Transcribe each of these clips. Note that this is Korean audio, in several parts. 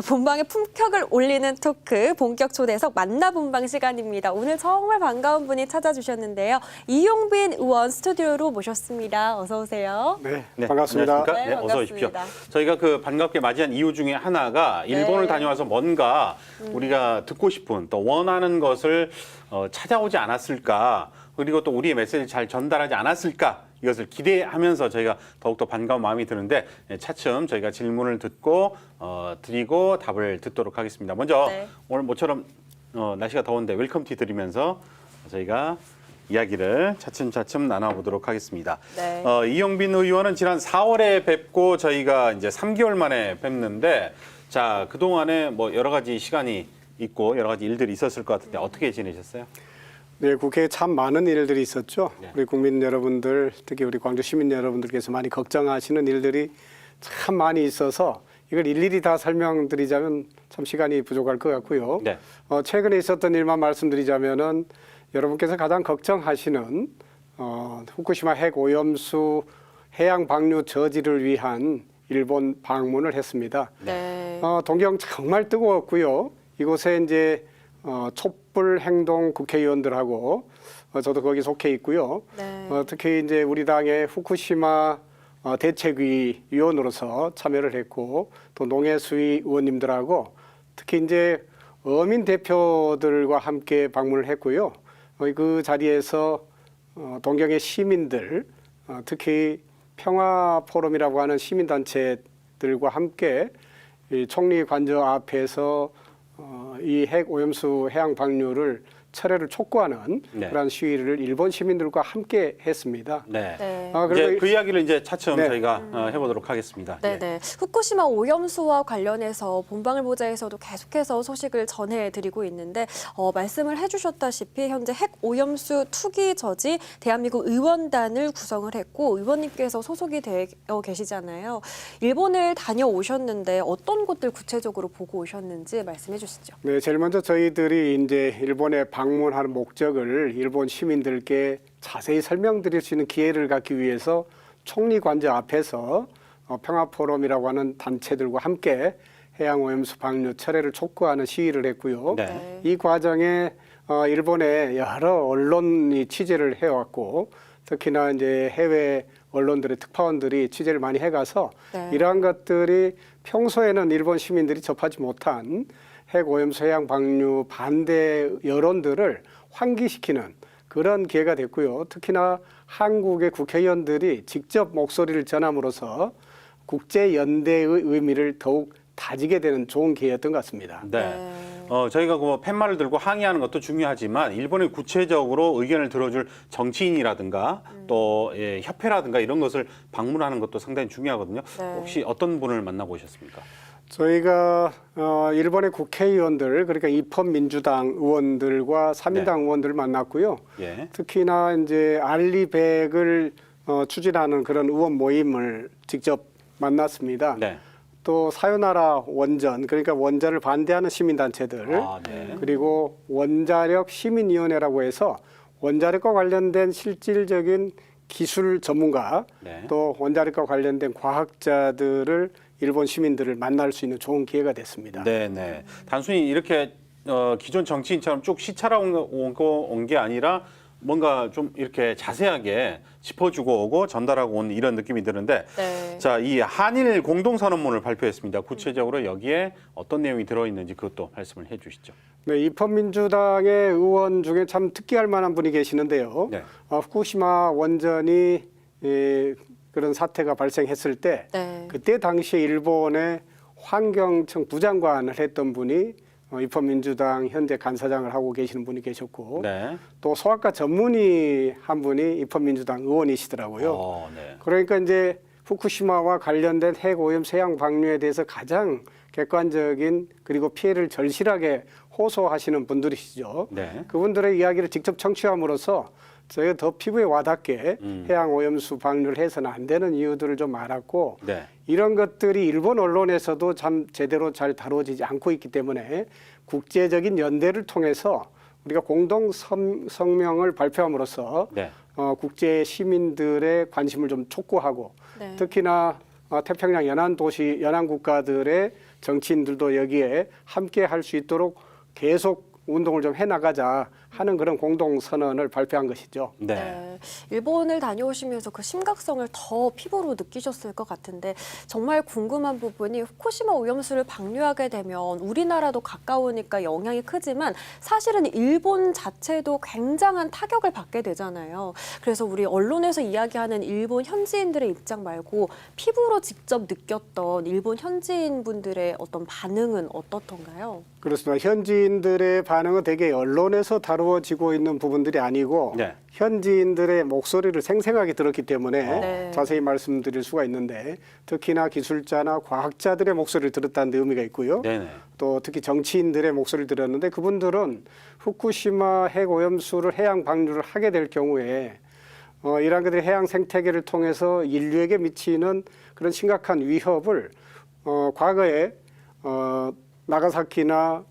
본방의 품격을 올리는 토크 본격 초대석 만나본방 시간입니다. 오늘 정말 반가운 분이 찾아주셨는데요. 이용빈 의원 스튜디오로 모셨습니다. 어서 오세요. 네, 반갑습니다. 네, 네, 어서 오십시오. 반갑습니다. 저희가 그 반갑게 맞이한 이유 중에 하나가 일본을 다녀와서 뭔가 우리가 듣고 싶은 또 원하는 것을 찾아오지 않았을까, 그리고 또 우리의 메시지를 잘 전달하지 않았을까, 이것을 기대하면서 저희가 더욱더 반가운 마음이 드는데 차츰 저희가 질문을 듣고 드리고 답을 듣도록 하겠습니다. 먼저 오늘 모처럼 날씨가 더운데 웰컴티 드리면서 저희가 이야기를 차츰 나눠보도록 하겠습니다. 네. 이용빈 의원은 지난 4월에 뵙고 저희가 이제 3개월 만에 뵙는데, 자, 그동안에 뭐 여러 가지 시간이 있고 여러 가지 일들이 있었을 것 같은데 어떻게 지내셨어요? 네, 국회에 참 많은 일들이 있었죠. 네. 우리 국민 여러분들, 특히 우리 광주 시민 여러분들께서 많이 걱정하시는 일들이 참 많이 있어서 이걸 일일이 다 설명드리자면 참 시간이 부족할 것 같고요. 네. 최근에 있었던 일만 말씀드리자면은 여러분께서 가장 걱정하시는 후쿠시마 핵 오염수 해양 방류 저지를 위한 일본 방문을 했습니다. 네. 동경 정말 뜨거웠고요. 이곳에 이제 촛불 행동 국회의원들하고 저도 거기 속해 있고요. 네. 특히 이제 우리 당의 후쿠시마 대책위 위원으로서 참여를 했고, 또 농해수위 의원님들하고 특히 이제 어민 대표들과 함께 방문을 했고요. 그 자리에서 동경의 시민들, 특히 평화포럼이라고 하는 시민단체들과 함께 이 총리 관저 앞에서 이 핵 오염수 해양 방류를 철회를 촉구하는 네. 그러한 시위를 일본 시민들과 함께 했습니다. 네. 네. 이제 그 이야기를 이제 차츰 네. 저희가 해보도록 하겠습니다. 네네. 후쿠시마 오염수와 관련해서 본방을 보자에서도 계속해서 소식을 전해드리고 있는데 말씀을 해주셨다시피 현재 핵 오염수 투기 저지 대한민국 의원단을 구성을 했고 의원님께서 소속이 되어 계시잖아요. 일본을 다녀오셨는데 어떤 곳들 구체적으로 보고 오셨는지 말씀해 주시죠. 네, 제일 먼저 저희들이 이제 일본에 방문하는 목적을 일본 시민들께 자세히 설명드릴 수 있는 기회를 갖기 위해서 총리 관저 앞에서 평화포럼이라고 하는 단체들과 함께 해양오염수 방류 철회를 촉구하는 시위를 했고요. 네. 이 과정에 일본의 여러 언론이 취재를 해왔고, 특히나 이제 해외 언론들의 특파원들이 취재를 많이 해가서 네. 이러한 것들이 평소에는 일본 시민들이 접하지 못한 핵 오염수 해양 방류 반대 여론들을 환기시키는 그런 기회가 됐고요. 특히나 한국의 국회의원들이 직접 목소리를 전함으로써 국제 연대의 의미를 더욱 다지게 되는 좋은 기회였던 것 같습니다. 네. 저희가 그 팻말을 들고 항의하는 것도 중요하지만 일본이 구체적으로 의견을 들어줄 정치인이라든가 또 협회라든가 이런 것을 방문하는 것도 상당히 중요하거든요. 네. 혹시 어떤 분을 만나보셨습니까? 저희가 일본의 국회의원들, 그러니까 입헌민주당 의원들과 사민당 의원들을 만났고요. 예. 특히나 이제 알리백을 추진하는 그런 의원 모임을 직접 만났습니다. 네. 또 사요나라 원전, 그러니까 원자를 반대하는 시민단체들, 네. 그리고 원자력 시민위원회라고 해서 원자력과 관련된 실질적인 기술 전문가, 네. 또 원자력과 관련된 과학자들을 일본 시민들을 만날 수 있는 좋은 기회가 됐습니다. 네. 단순히 이렇게 기존 정치인처럼 쭉 시찰하고 온 게 아니라 뭔가 좀 이렇게 자세하게 짚어주고 오고 전달하고 온 이런 느낌이 드는데, 네. 자, 이 한일 공동선언문을 발표했습니다. 구체적으로 여기에 어떤 내용이 들어있는지 그것도 말씀을 해주시죠. 네, 입헌민주당의 의원 중에 참 특기할 만한 분이 계시는데요. 네. 후쿠시마 원전이 그런 사태가 발생했을 때 네. 그때 당시에 일본의 환경청 부장관을 했던 분이 입헌민주당 현재 간사장을 하고 계시는 분이 계셨고, 네. 또 소아과 전문의 한 분이 입헌민주당 의원이시더라고요. 네. 그러니까 이제 후쿠시마와 관련된 핵 오염수 해양 방류에 대해서 가장 객관적인 그리고 피해를 절실하게 호소하시는 분들이시죠. 네. 그분들의 이야기를 직접 청취함으로써 저희가 더 피부에 와닿게 해양 오염수 방류를 해서는 안 되는 이유들을 좀 알았고, 네. 이런 것들이 일본 언론에서도 참 제대로 잘 다뤄지지 않고 있기 때문에 국제적인 연대를 통해서 우리가 공동 성명을 발표함으로써 네. 국제 시민들의 관심을 좀 촉구하고, 네. 특히나 태평양 연안 도시, 연안 국가들의 정치인들도 여기에 함께 할 수 있도록 계속 운동을 좀 해나가자 하는 그런 공동선언을 발표한 것이죠. 네. 네. 일본을 다녀오시면서 그 심각성을 더 피부로 느끼셨을 것 같은데 정말 궁금한 부분이 후쿠시마 오염수를 방류하게 되면 우리나라도 가까우니까 영향이 크지만 사실은 일본 자체도 굉장한 타격을 받게 되잖아요. 그래서 우리 언론에서 이야기하는 일본 현지인들의 입장 말고 피부로 직접 느꼈던 일본 현지인분들의 어떤 반응은 어떻던가요? 그렇습니다. 현지인들의 반응은 대개 언론에서 다루어지고 있는 부분들이 아니고 네. 현지인들의 목소리를 생생하게 들었기 때문에 네. 자세히 말씀드릴 수가 있는데 특히나 기술자나 과학자들의 목소리를 들었다는 데 의미가 있고요. 네네. 또 특히 정치인들의 목소리를 들었는데 그분들은 후쿠시마 핵오염수를 해양 방류를 하게 될 경우에 이러한 것들이 해양 생태계를 통해서 인류에게 미치는 그런 심각한 위협을 과거에 나가사키나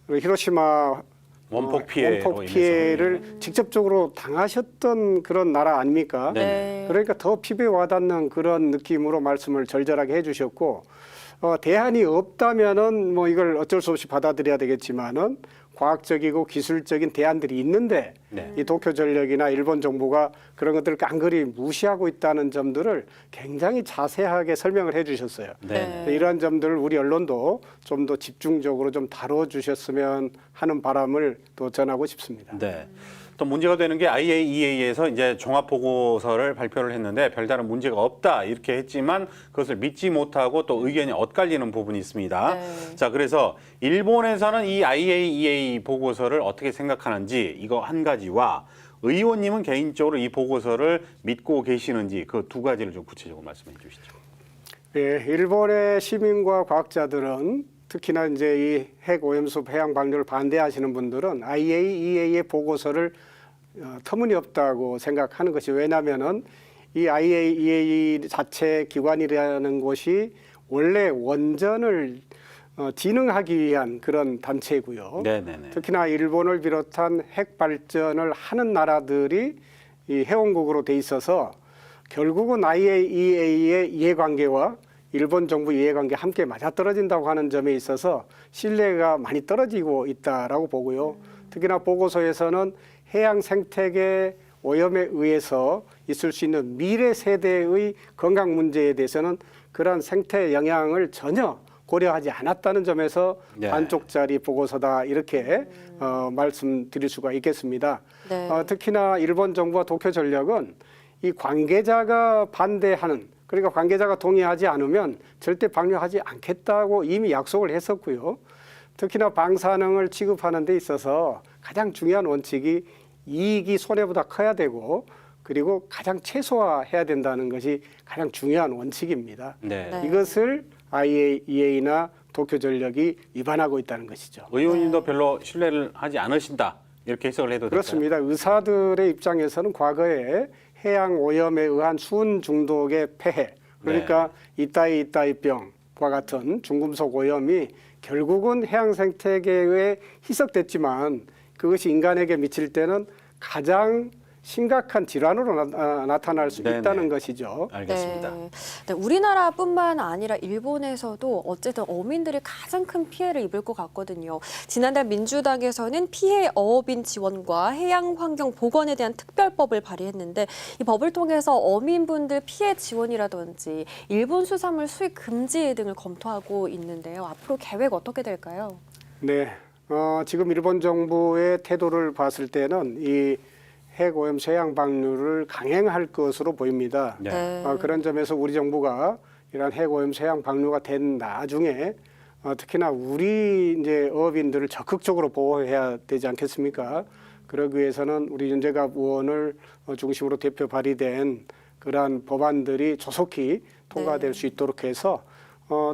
히로시마 원폭 피해로 원폭 피해를 인해서. 직접적으로 당하셨던 그런 나라 아닙니까? 네. 그러니까 더 피부에 와닿는 그런 느낌으로 말씀을 절절하게 해주셨고 대안이 없다면은 뭐 이걸 어쩔 수 없이 받아들여야 되겠지만은 과학적이고 기술적인 대안들이 있는데 네. 이 도쿄전력이나 일본 정부가 그런 것들을 깡그리 무시하고 있다는 점들을 굉장히 자세하게 설명을 해주셨어요. 네. 이러한 점들을 우리 언론도 좀 더 집중적으로 좀 다뤄주셨으면 하는 바람을 또 전하고 싶습니다. 네. 또 문제가 되는 게 IAEA에서 이제 종합 보고서를 발표를 했는데 별다른 문제가 없다 이렇게 했지만 그것을 믿지 못하고 또 의견이 엇갈리는 부분이 있습니다. 네. 자, 그래서 일본에서는 이 IAEA 보고서를 어떻게 생각하는지 이거 한 가지와 의원님은 개인적으로 이 보고서를 믿고 계시는지 그 두 가지를 좀 구체적으로 말씀해 주시죠. 예, 일본의 시민과 과학자들은 특히나 이제 이 핵 오염수 해양 방류를 반대하시는 분들은 IAEA의 보고서를 터무니없다고 생각하는 것이 왜냐하면은 이 IAEA 자체 기관이라는 곳이 원래 원전을 진흥하기 위한 그런 단체이고요. 네네네. 특히나 일본을 비롯한 핵 발전을 하는 나라들이 이 회원국으로 돼 있어서 결국은 IAEA의 이해관계와 일본 정부 이해관계 함께 맞아떨어진다고 하는 점에 있어서 신뢰가 많이 떨어지고 있다라고 보고요. 특히나 보고서에서는 해양 생태계 오염에 의해서 있을 수 있는 미래 세대의 건강 문제에 대해서는 그런 생태 영향을 전혀 고려하지 않았다는 점에서 네. 반쪽짜리 보고서다 이렇게 말씀드릴 수가 있겠습니다. 네. 특히나 일본 정부와 도쿄전력은 이 관계자가 반대하는 그러니까 관계자가 동의하지 않으면 절대 방류하지 않겠다고 이미 약속을 했었고요. 특히나 방사능을 취급하는 데 있어서 가장 중요한 원칙이 이익이 손해보다 커야 되고 그리고 가장 최소화해야 된다는 것이 가장 중요한 원칙입니다. 네. 네. 이것을 IAEA나 도쿄전력이 위반하고 있다는 것이죠. 의원님도 별로 신뢰를 하지 않으신다 이렇게 해석을 해도 될까요? 그렇습니다. 의사들의 입장에서는 과거에 해양 오염에 의한 수은 중독의 폐해, 그러니까 이따이병과 같은 중금속 오염이 결국은 해양 생태계에 희석됐지만 그것이 인간에게 미칠 때는 가장 심각한 질환으로 나타날 수 네네. 있다는 것이죠. 알겠습니다. 네. 네, 우리나라뿐만 아니라 일본에서도 어쨌든 어민들이 가장 큰 피해를 입을 것 같거든요. 지난달 민주당에서는 피해 어업인 지원과 해양 환경 복원에 대한 특별법을 발의했는데 이 법을 통해서 어민분들 피해 지원이라든지 일본 수산물 수입 금지 등을 검토하고 있는데요. 앞으로 계획 어떻게 될까요? 네, 지금 일본 정부의 태도를 봤을 때는 이 핵오염수 해양 방류를 강행할 것으로 보입니다. 네. 그런 점에서 우리 정부가 이러한 핵오염수 해양 방류가 된 나중에 특히나 우리 이제 어업인들을 적극적으로 보호해야 되지 않겠습니까? 그러기 위해서는 우리 윤재갑 의원을 중심으로 대표 발의된 그러한 법안들이 조속히 통과될 수 있도록 해서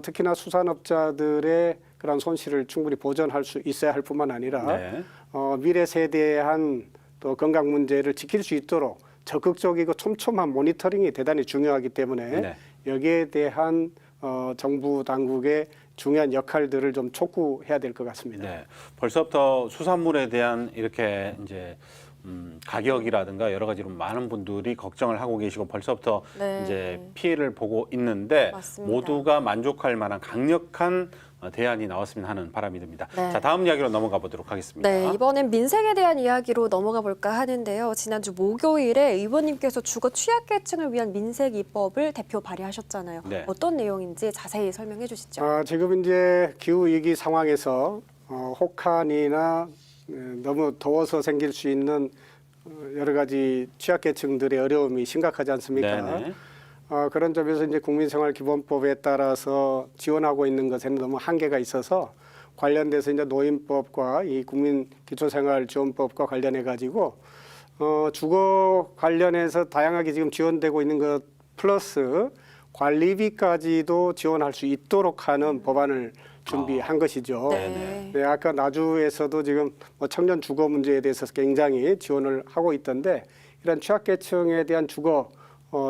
특히나 수산업자들의 그런 손실을 충분히 보전할 수 있어야 할 뿐만 아니라 네. 미래 세대에 한 또 건강 문제를 지킬 수 있도록 적극적이고 촘촘한 모니터링이 대단히 중요하기 때문에 네. 여기에 대한 정부 당국의 중요한 역할들을 좀 촉구해야 될 것 같습니다. 네. 벌써부터 수산물에 대한 이렇게 이제 가격이라든가 여러 가지로 많은 분들이 걱정을 하고 계시고 벌써부터 네. 이제 피해를 보고 있는데 맞습니다. 모두가 만족할 만한 강력한 대안이 나왔으면 하는 바람이 듭니다. 네. 자, 다음 이야기로 넘어가 보도록 하겠습니다. 네, 이번엔 민생에 대한 이야기로 넘어가 볼까 하는데요. 지난주 목요일에 의원님께서 주거 취약계층을 위한 민생 입법을 대표 발의하셨잖아요. 네. 어떤 내용인지 자세히 설명해 주시죠. 지금 이제 기후 위기 상황에서 혹한이나 너무 더워서 생길 수 있는 여러 가지 취약계층들의 어려움이 심각하지 않습니까? 네네. 그런 점에서 이제 국민생활기본법에 따라서 지원하고 있는 것에는 너무 한계가 있어서 관련돼서 이제 노인법과 이 국민기초생활지원법과 관련해 가지고 주거 관련해서 다양하게 지금 지원되고 있는 것 플러스 관리비까지도 지원할 수 있도록 하는 법안을 준비한 것이죠. 네. 네, 아까 나주에서도 지금 청년 주거 문제에 대해서 굉장히 지원을 하고 있던데 이런 취약계층에 대한 주거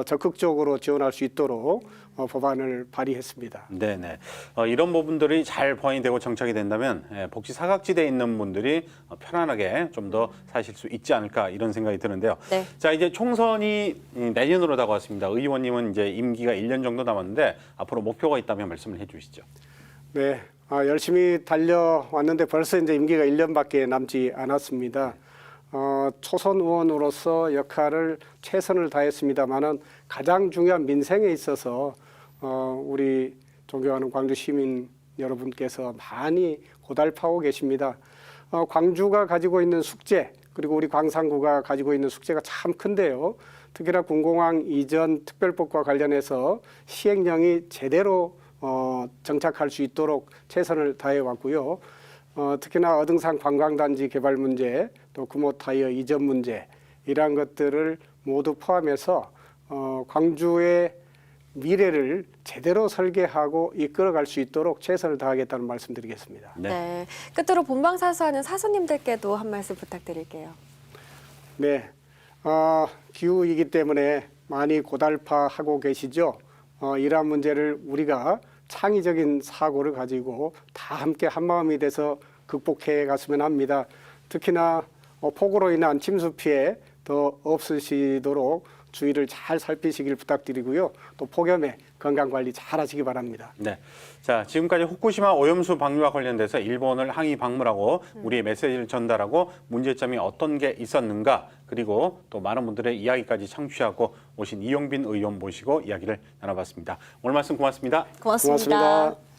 적극적으로 지원할 수 있도록 법안을 발의했습니다. 네네. 이런 부분들이 잘 보완이 되고 정착이 된다면 복지 사각지대에 있는 분들이 편안하게 좀 더 사실 수 있지 않을까 이런 생각이 드는데요. 네. 자, 이제 총선이 내년으로 다가왔습니다. 의원님은 이제 임기가 1년 정도 남았는데 앞으로 목표가 있다면 말씀을 해주시죠. 네, 열심히 달려왔는데 벌써 이제 임기가 1년밖에 남지 않았습니다. 초선 의원으로서 역할을 최선을 다했습니다만은 가장 중요한 민생에 있어서 우리 존경하는 광주 시민 여러분께서 많이 고달파고 계십니다. 광주가 가지고 있는 숙제 그리고 우리 광산구가 가지고 있는 숙제가 참 큰데요. 특히나 군공항 이전 특별법과 관련해서 시행령이 제대로 정착할 수 있도록 최선을 다해 왔고요. 특히나 어등산 관광단지 개발 문제, 또 금호타이어 이전 문제 이러한 것들을 모두 포함해서 광주의 미래를 제대로 설계하고 이끌어갈 수 있도록 최선을 다하겠다는 말씀드리겠습니다. 네. 끝으로 본방사수하는 사수님들께도 한 말씀 부탁드릴게요. 네, 기후이기 때문에 많이 고달파하고 계시죠. 이러한 문제를 우리가 창의적인 사고를 가지고 다 함께 한마음이 돼서 극복해 갔으면 합니다. 특히나 폭우로 인한 침수 피해 더 없으시도록 주의를 잘 살피시길 부탁드리고요. 또 폭염에 건강관리 잘 하시기 바랍니다. 네. 자, 지금까지 후쿠시마 오염수 방류와 관련돼서 일본을 항의 방문하고 우리의 메시지를 전달하고 문제점이 어떤 게 있었는가 그리고 또 많은 분들의 이야기까지 청취하고 오신 이용빈 의원 모시고 이야기를 나눠봤습니다. 오늘 말씀 고맙습니다. 고맙습니다. 고맙습니다.